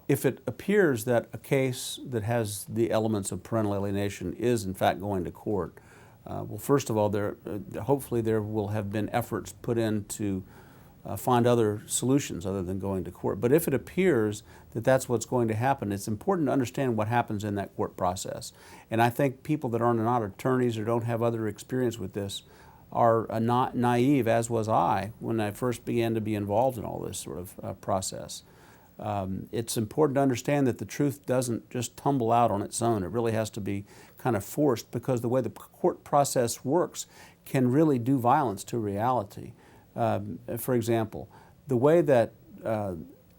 if it appears that a case that has the elements of parental alienation is in fact going to court, well, first of all, hopefully there will have been efforts put in to find other solutions other than going to court. But if it appears that that's what's going to happen, it's important to understand what happens in that court process. And I think people that are not attorneys or don't have other experience with this are not naive, as was I when I first began to be involved in all this sort of process. It's important to understand that the truth doesn't just tumble out on its own. It really has to be kind of forced, because the way the court process works can really do violence to reality. For example, the way that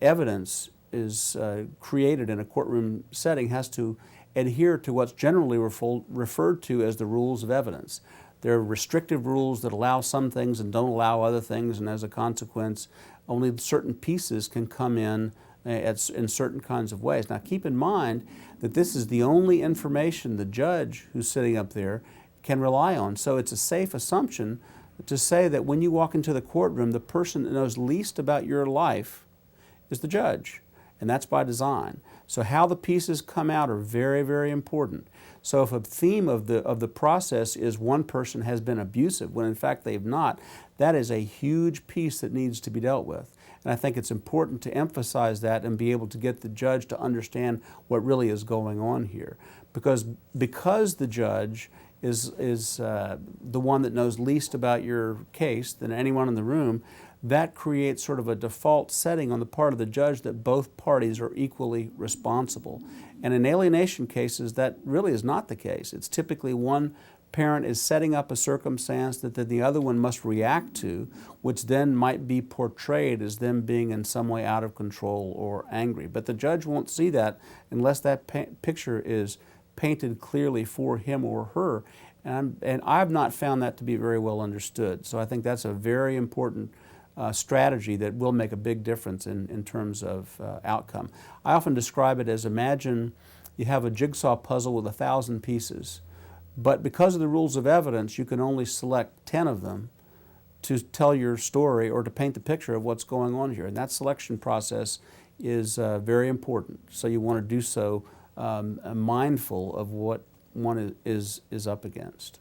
evidence is created in a courtroom setting has to adhere to what's generally referred to as the rules of evidence. There are restrictive rules that allow some things and don't allow other things, and as a consequence, only certain pieces can come in certain kinds of ways. Now keep in mind that this is the only information the judge who's sitting up there can rely on. So it's a safe assumption to say that when you walk into the courtroom, the person that knows least about your life is the judge, and that's by design. So how the pieces come out are very, very important. So if a theme of the process is one person has been abusive, when in fact they've not, that is a huge piece that needs to be dealt with. And I think it's important to emphasize that and be able to get the judge to understand what really is going on here. Because the judge is the one that knows least about your case than anyone in the room, that creates sort of a default setting on the part of the judge that both parties are equally responsible. And in alienation cases, that really is not the case. It's typically one parent is setting up a circumstance that the other one must react to, which then might be portrayed as them being in some way out of control or angry. But the judge won't see that unless that picture is painted clearly for him or her. And I've not found that to be very well understood. So I think that's a very important strategy that will make a big difference in terms of outcome. I often describe it as, imagine you have a jigsaw puzzle with 1,000 pieces, but because of the rules of evidence, you can only select 10 of them to tell your story or to paint the picture of what's going on here. And that selection process is very important. So you want to do so mindful of what one is up against.